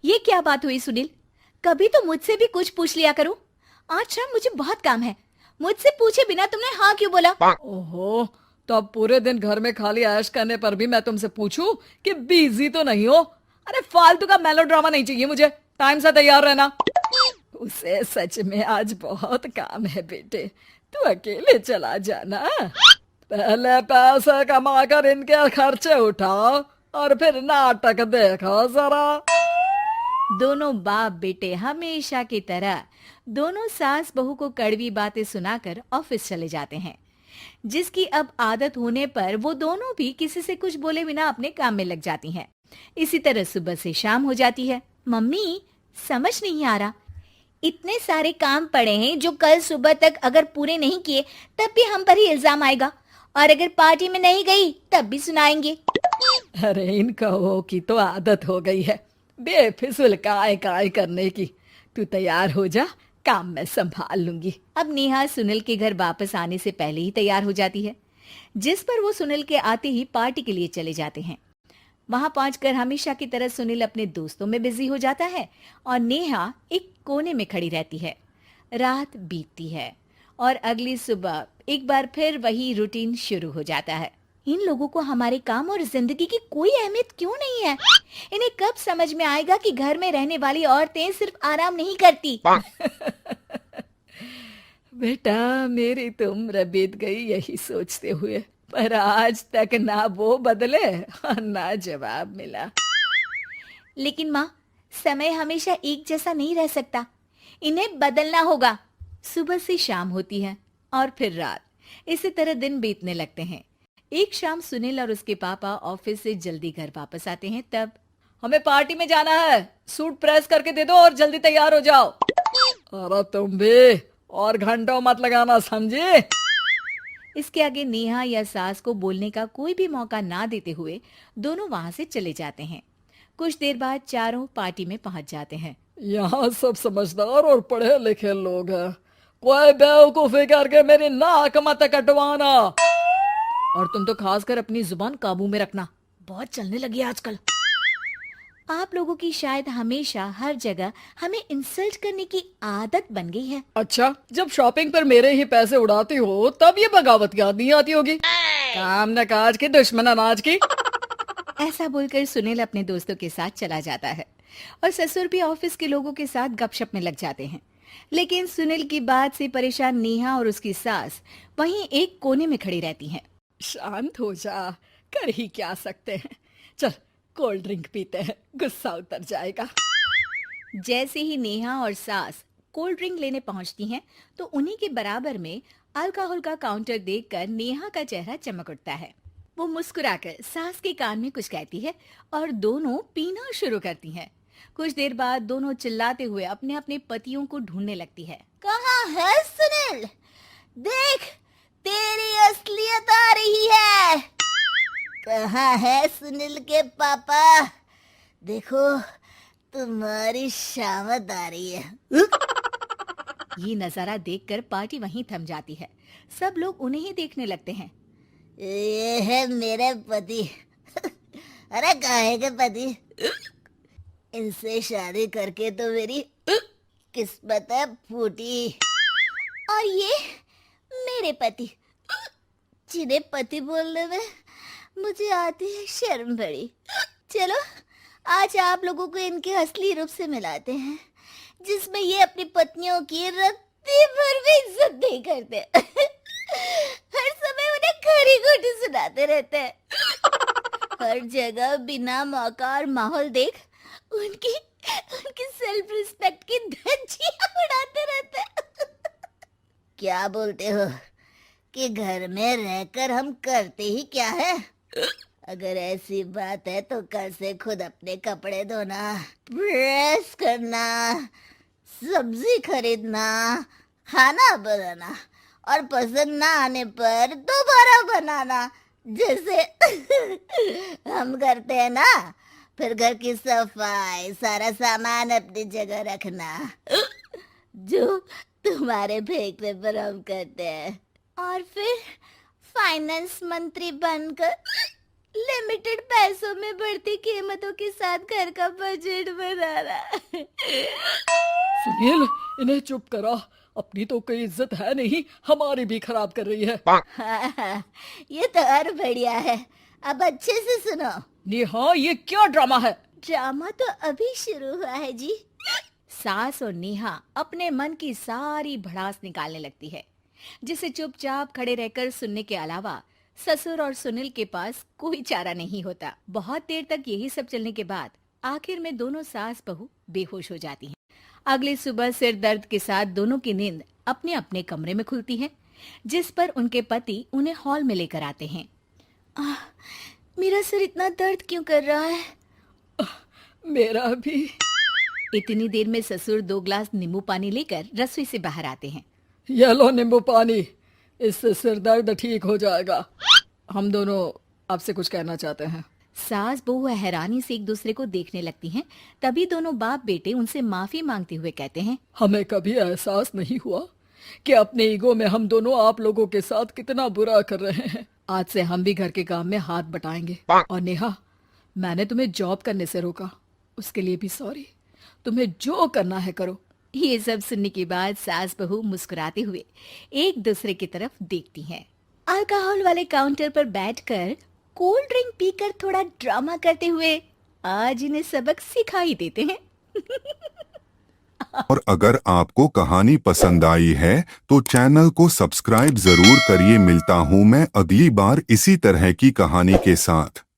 ये क्या बात हुई सुनील? कभी तो मुझसे भी कुछ पूछ लिया करो। आज शाम मुझे बहुत काम है। मुझसे पूछे बिना तुमने हाँ क्यों बोला? ओहो, तो अब पूरे दिन घर में खाली ऐश करने पर भी मैं तुमसे पूछूं कि बिजी तो नहीं हो? अरे फालतू का मेलोड्रामा नहीं चाहिए मुझे। टाइम से तैयार रहना। उसे सच में आज बहुत काम है बेटे, तू अकेले चला जाना। पहले पैसे कमा कर इनके खर्चे उठाओ और फिर नाटक देखो जरा। दोनों बाप बेटे हमेशा की तरह दोनों सास बहू को कड़वी बातें सुनाकर ऑफिस चले जाते हैं, जिसकी अब आदत होने पर वो दोनों भी किसी से कुछ बोले बिना अपने काम में लग जाती हैं। इसी तरह सुबह से शाम हो जाती है। मम्मी, समझ नहीं आ रहा, इतने सारे काम पड़े हैं जो कल सुबह तक अगर पूरे नहीं किए तब भी हम पर ही इल्जाम आएगा, और अगर पार्टी में नहीं गई तब भी सुनाएंगे। अरे इन कहो की तो आदत हो गई है बेफिजुल काय काय करने की। तू तैयार हो जा, काम मैं संभाल लूंगी। अब नेहा सुनील के घर वापस आने से पहले ही तैयार हो जाती है, जिस पर वो सुनील के आते ही पार्टी के लिए चले जाते हैं। वहां पहुंचकर हमेशा की तरह सुनील अपने दोस्तों में बिजी हो जाता है और नेहा एक कोने में खड़ी रहती है। रात बीतती है और अगली सुबह एक बार फिर वही रूटीन शुरू हो जाता है। इन लोगों को हमारे काम और जिंदगी की कोई अहमियत क्यों नहीं है? इन्हें कब समझ में आएगा कि घर में रहने वाली औरतें सिर्फ आराम नहीं करती। बेटा, मेरी तो उम्र बीत गई यही सोचते हुए, पर आज तक ना वो बदले और ना जवाब मिला। लेकिन माँ, समय हमेशा एक जैसा नहीं रह सकता, इन्हें बदलना होगा। सुबह से शाम होती है और फिर रात। इसी तरह दिन बीतने लगते हैं। एक शाम सुनील और उसके पापा ऑफिस से जल्दी घर वापस आते हैं। तब हमें पार्टी में जाना है, सूट प्रेस करके दे दो और जल्दी तैयार हो जाओ। अरे तुम भी और घंटों मत लगाना, समझे? इसके आगे नेहा या सास को बोलने का कोई भी मौका ना देते हुए दोनों वहां से चले जाते हैं। कुछ देर बाद चारों पार्टी में पहुंच जाते हैं। यहाँ सब समझदार और पढ़े लिखे लोग हैं, कोई बेवकूफी करके मेरी नाक मत कटवाना। और तुम तो खासकर अपनी जुबान काबू में रखना, बहुत चलने लगी है आजकल। आप लोगों की शायद हमेशा हर जगह हमें इंसल्ट करने की आदत बन गई है। अच्छा, जब शॉपिंग पर मेरे ही पैसे उड़ाती हो तब ये बगावत याद नहीं आती होगी। काम न काज की, दुश्मन अनाज की। ऐसा बोलकर सुनील अपने दोस्तों के साथ चला जाता है और ससुर भी ऑफिस के लोगों के साथ गपशप में लग जाते हैं। लेकिन सुनील की बात से परेशान नेहा और उसकी सास वहीं एक कोने में खड़ी रहती हैं। शांत हो जा, कर ही क्या सकते हैं। चल कोल्ड ड्रिंक पीते हैं, गुस्सा उतर जाएगा। जैसे ही नेहा और सास कोल्ड ड्रिंक लेने पहुंचती हैं, तो उन्हीं के बराबर में अल्कोहल का काउंटर देखकर नेहा का चेहरा चमक उठता है। वो मुस्कुराकर सास के कान में कुछ कहती है और दोनों पीना शुरू करती हैं। कुछ देर बाद दोनों चिल्लाते हुए अपने अपने पतियों को ढूंढने लगती है। कहाँ है सुनील? देख, तेरी असलियत आ रही है। कहाँ है सुनील के पापा? देखो, तुम्हारी शामत आ रही है। ये नजारा देखकर पार्टी वहीं थम जाती है। सब लोग उन्हें ही देखने लगते हैं। ये है मेरे पति। अरे काहे के पति? इनसे शादी करके तो मेरी किस्मत है फूटी। और ये मेरे पति, जिन्हें पति बोलने में मुझे आती है शर्म बड़ी। चलो, आज आप लोगों को इनके असली रूप से मिलाते हैं, जिसमें ये अपनी पत्नियों की रत्ती भर भी इज्जत नहीं करते। हर समय उन्हें खरी खोटी सुनाते रहते हैं। हर जगह बिना मौका और माहौल देख उनकी उनकी सेल्फ रिस्पेक्ट की धज्जियां उड़ाते रहते हैं। क्या बोलते हो कि घर में रहकर हम करते ही क्या है? अगर ऐसी बात है तो कल से खुद अपने कपड़े धोना, प्रेस करना, सब्जी खरीदना, खाना बनाना और पसंद ना आने पर दोबारा बनाना, जैसे हम करते हैं ना। फिर घर की सफाई, सारा सामान अपनी जगह रखना, जो तुम्हारे फेंकने पर हम करते हैं। और फिर फाइनेंस मंत्री बनकर लिमिटेड पैसों में बढ़ती कीमतों के साथ घर का बजट बनाना। सुनील, इन्हें चुप करा। अपनी तो कोई इज्जत है नहीं, हमारी भी खराब कर रही है। हाँ हाँ, ये तो और बढ़िया है। अब अच्छे से सुनो। नेहा, ये क्या ड्रामा है? ड्रामा तो अभी शुरू हुआ है जी। सास और नेहा अपने मन की सारी भड़ास निकालने लगती है, जिसे चुपचाप खड़े रहकर सुनने के अलावा ससुर और सुनील के पास कोई चारा नहीं होता। बहुत देर तक यही सब चलने के बाद आखिर में दोनों सास बहू बेहोश हो जाती हैं। अगली सुबह सिर दर्द के साथ दोनों की नींद अपने अपने कमरे में खुलती है, जिस पर उनके पति उन्हें हॉल में लेकर आते हैं। मेरा सिर इतना दर्द क्यों कर रहा है? मेरा भी। इतनी देर में ससुर 2 ग्लास नींबू पानी लेकर रसोई से बाहर आते हैं। ये लो नींबू पानी, इससे सिर दर्द ठीक हो जाएगा। हम दोनों आपसे कुछ कहना चाहते हैं। सास बहू हैरानी से एक दूसरे को देखने लगती हैं। तभी दोनों बाप बेटे उनसे माफी मांगते हुए कहते हैं, हमें कभी एहसास नहीं हुआ कि अपने ईगो में हम दोनों आप लोगों के साथ कितना बुरा कर रहे हैं। आज से हम भी घर के काम में हाथ बटाएंगे। और नेहा, मैंने तुम्हें जॉब करने से रोका, उसके लिए भी सॉरी। तुम्हें जो करना है करो। ये सब सुनने के बाद सास बहू मुस्कुराते हुए एक दूसरे की तरफ देखती हैं। अल्कोहल वाले काउंटर पर बैठकर कोल्ड ड्रिंक पीकर थोड़ा ड्रामा करते हुए आज इन्हें सबक सिखा ही देते हैं। और अगर आपको कहानी पसंद आई है तो चैनल को सब्सक्राइब जरूर करिए। मिलता हूँ मैं अगली बार इसी तरह की कहानी के साथ।